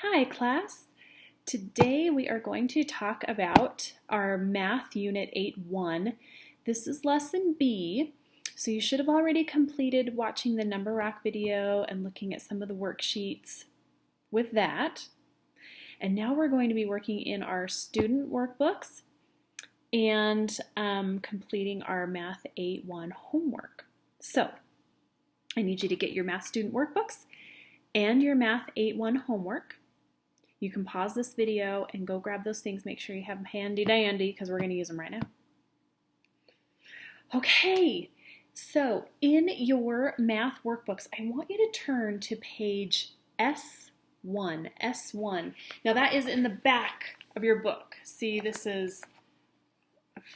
Hi class! Today we are going to talk about our Math Unit 8-1. This is Lesson B, so you should have already completed watching the Number Rock video and looking at some of the worksheets with that. And now we're going to be working in our student workbooks and completing our Math 8-1 homework. So I need you to get your Math Student workbooks and your Math 8-1 homework. You can pause this video and go grab those things. Make sure you have them handy dandy because we're going to use them right now. Okay, so in your math workbooks, I want you to turn to page S1. S1. Now that is in the back of your book. See, this is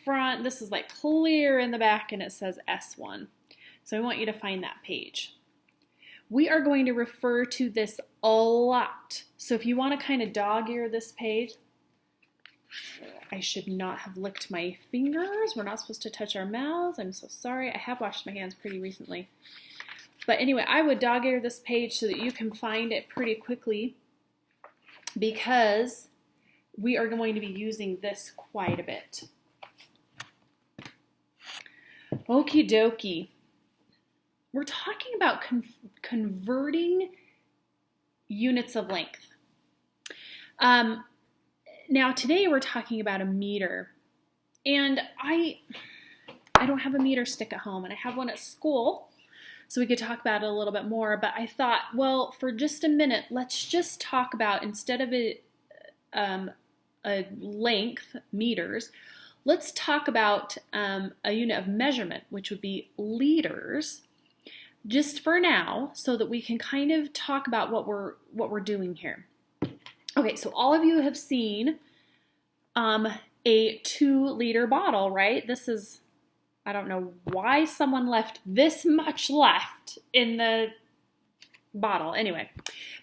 front. This is like clear in the back and it says S1. So I want you to find that page. We are going to refer to this a lot. So if you want to kind of dog-ear this page, I should not have licked my fingers. We're not supposed to touch our mouths. I'm so sorry. I have washed my hands pretty recently. But anyway, I would dog-ear this page so that you can find it pretty quickly because we are going to be using this quite a bit. Okie dokie. We're talking about converting units of length. Now today we're talking about a meter, and I don't have a meter stick at home, and I have one at school, so we could talk about it a little bit more, but I thought, well, for just a minute, let's just talk about, instead of a length, meters, let's talk about a unit of measurement, which would be liters, just for now, so that we can kind of talk about what we're doing here. Okay, so all of you have seen a 2-liter bottle, right? This is, I don't know why someone left this much left in the bottle. Anyway,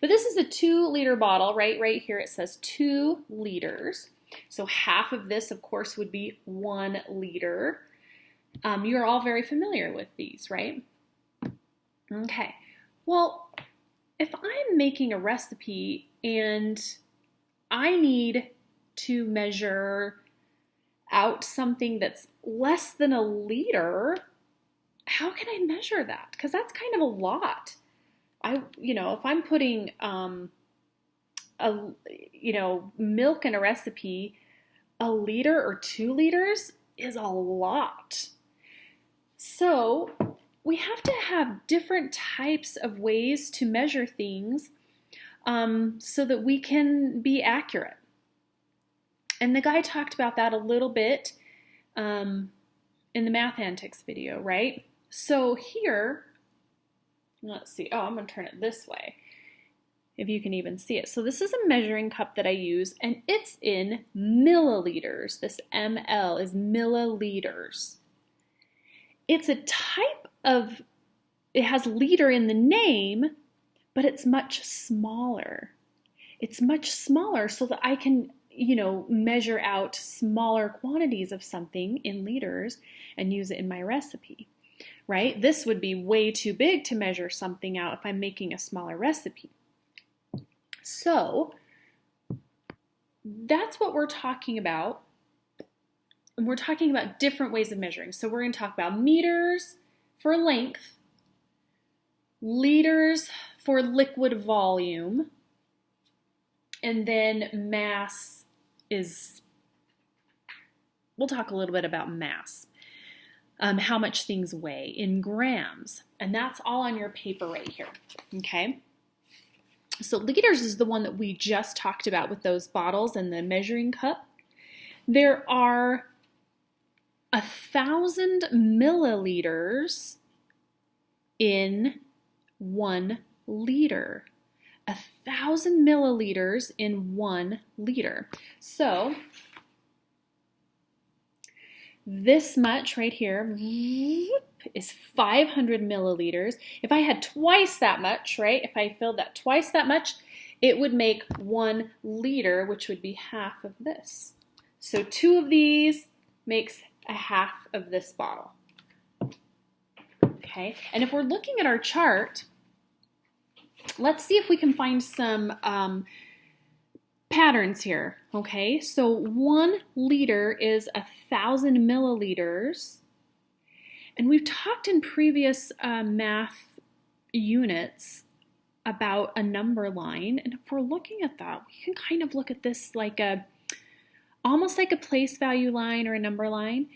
but this is a 2-liter bottle, right? Right here it says 2 liters. So half of this, of course, would be 1 liter. You're all very familiar with these, right? Okay, well, if I'm making a recipe and I need to measure out something that's less than a liter, how can I measure that? Because that's kind of a lot. If I'm putting milk in a recipe, a liter or 2 liters is a lot. So we have to have different types of ways to measure things so that we can be accurate. And the guy talked about that a little bit in the Math Antics video, right? So here, let's see. Oh, I'm going to turn it this way, if you can even see it. So this is a measuring cup that I use, and it's in milliliters. This ml is milliliters. It's a type of, it has liter in the name, but it's much smaller. It's much smaller so that I can, measure out smaller quantities of something in liters and use it in my recipe, right? This would be way too big to measure something out if I'm making a smaller recipe. So that's what we're talking about. And we're talking about different ways of measuring. So we're going to talk about meters for length, liters for liquid volume, and then mass is, we'll talk a little bit about mass, how much things weigh in grams, and that's all on your paper right here, okay? So liters is the one that we just talked about with those bottles and the measuring cup. There are 1,000 milliliters in 1 liter. 1,000 milliliters in 1 liter. So this much right here is 500 milliliters. If I had twice that much, right? If I filled that twice that much, it would make 1 liter, which would be half of this. So 2 of these makes a half of this bottle. Okay, and if we're looking at our chart, let's see if we can find some patterns here, okay? So 1 liter is 1,000 milliliters. And we've talked in previous math units about a number line. And if we're looking at that, we can kind of look at this like almost like a place value line or a number line.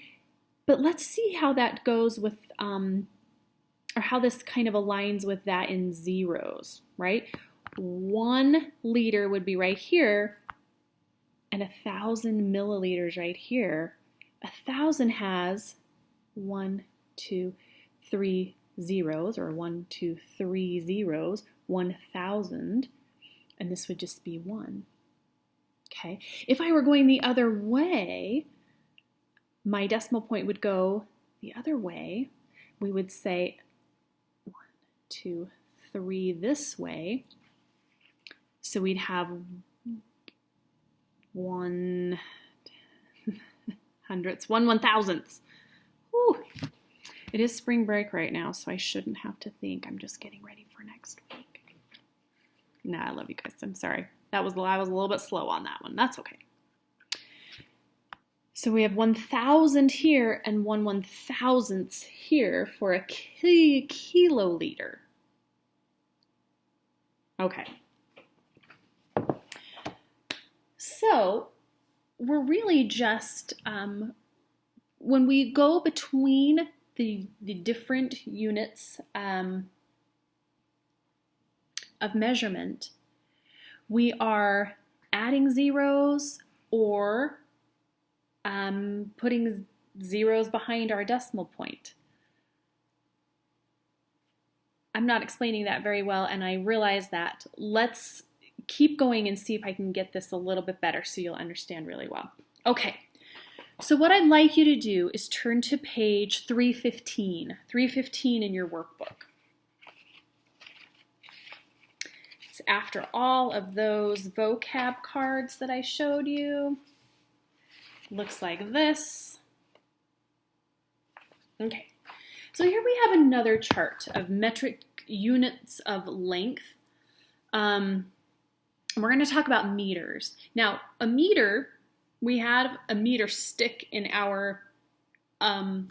But let's see how that goes with, or how this kind of aligns with that in zeros, right? 1 liter would be right here, and 1,000 milliliters right here. 1,000 has 1, 2, 3 zeros, or 1, 2, 3 zeros, 1,000, and this would just be 1. Okay, if I were going the other way, my decimal point would go the other way. We would say 1, 2, 3 this way. So we'd have 1 hundredths, 1/1000th. Whew. It is spring break right now, so I shouldn't have to think. I'm just getting ready for next week. Nah, I love you guys. I'm sorry. I was a little bit slow on that one. That's okay. So we have 1,000 here and 1/1000th here for a kiloliter. Okay. So we're really just, when we go between the different units of measurement, we are adding zeros or putting zeros behind our decimal point. I'm not explaining that very well, and I realize that. Let's keep going and see if I can get this a little bit better so you'll understand really well. Okay, so what I'd like you to do is turn to page 315 in your workbook. It's after all of those vocab cards that I showed you. Looks like this. Okay, so here we have another chart of metric units of length. We're going to talk about meters. Now, a meter, we have a meter stick in our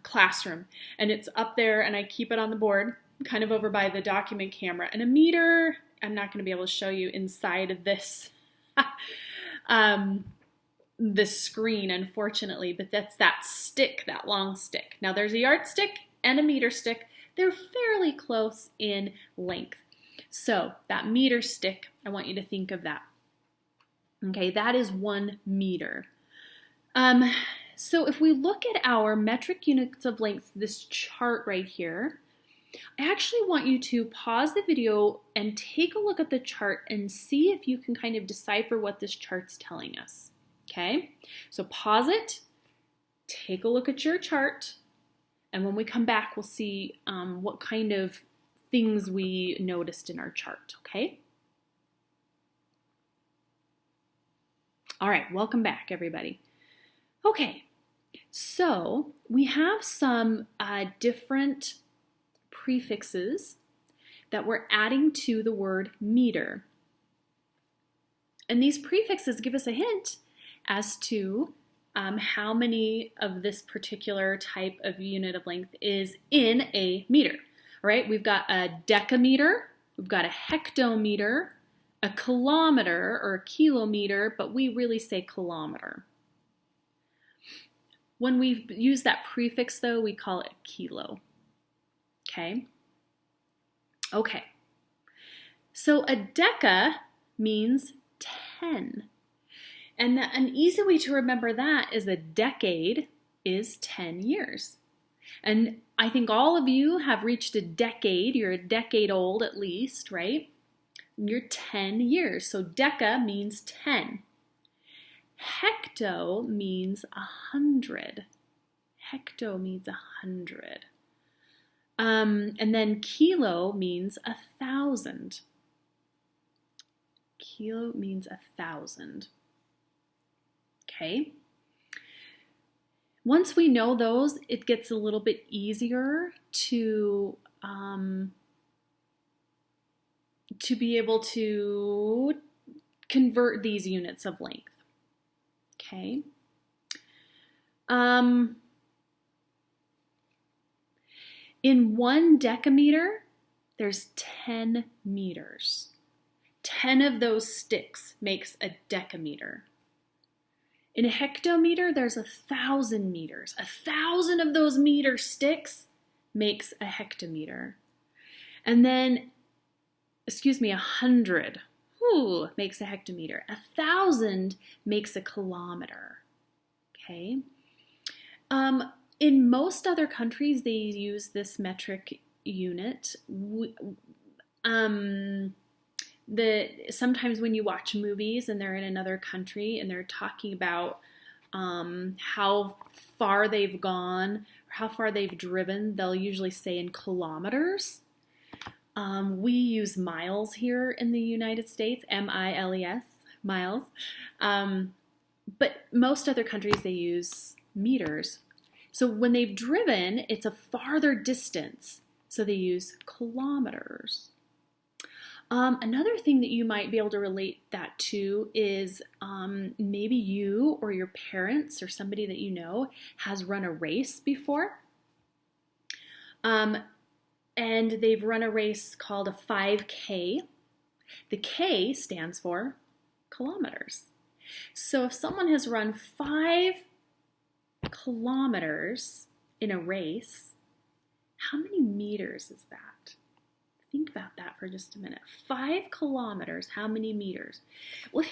classroom, and it's up there, and I keep it on the board, kind of over by the document camera. And a meter, I'm not going to be able to show you inside of this this screen, unfortunately, but that's that stick, that long stick. Now, there's a yardstick and a meter stick. They're fairly close in length. So that meter stick, I want you to think of that. Okay, that is 1 meter. So if we look at our metric units of length, this chart right here, I actually want you to pause the video and take a look at the chart and see if you can kind of decipher what this chart's telling us. Okay, so pause it, take a look at your chart, and when we come back, we'll see what kind of things we noticed in our chart, okay? All right, welcome back, everybody. Okay, so we have some different prefixes that we're adding to the word meter. And these prefixes give us a hint as to how many of this particular type of unit of length is in a meter. All right, we've got a decameter, we've got a hectometer, a kilometer or a kilometer, but we really say kilometer. When we use that prefix, though, we call it kilo. Okay? Okay. So a deca means 10. And an easy way to remember that is a decade is 10 years. And I think all of you have reached a decade. You're a decade old at least, right? And you're 10 years. So deca means 10. Hecto means 100. Hecto means 100. And then kilo means 1,000. Kilo means 1,000. Okay. Once we know those, it gets a little bit easier to be able to convert these units of length. Okay. In 1 decameter, there's 10 meters. 10 of those sticks makes a decameter. In a hectometer, there's 1,000 meters. 1,000 of those meter sticks makes a hectometer. And then, 100 makes a hectometer. 1,000 makes a kilometer. Okay. In most other countries, they use this metric unit. Sometimes when you watch movies and they're in another country and they're talking about how far they've gone or how far they've driven, they'll usually say in kilometers. We use miles here in the United States, M-I-L-E-S, miles. But most other countries, they use meters. So when they've driven, it's a farther distance. So they use kilometers. Another thing that you might be able to relate that to is maybe you or your parents or somebody that you know has run a race before. And they've run a race called a 5K. The K stands for kilometers. So if someone has run 5 kilometers in a race, how many meters is that? Think about that for just a minute. 5 kilometers, how many meters? Well,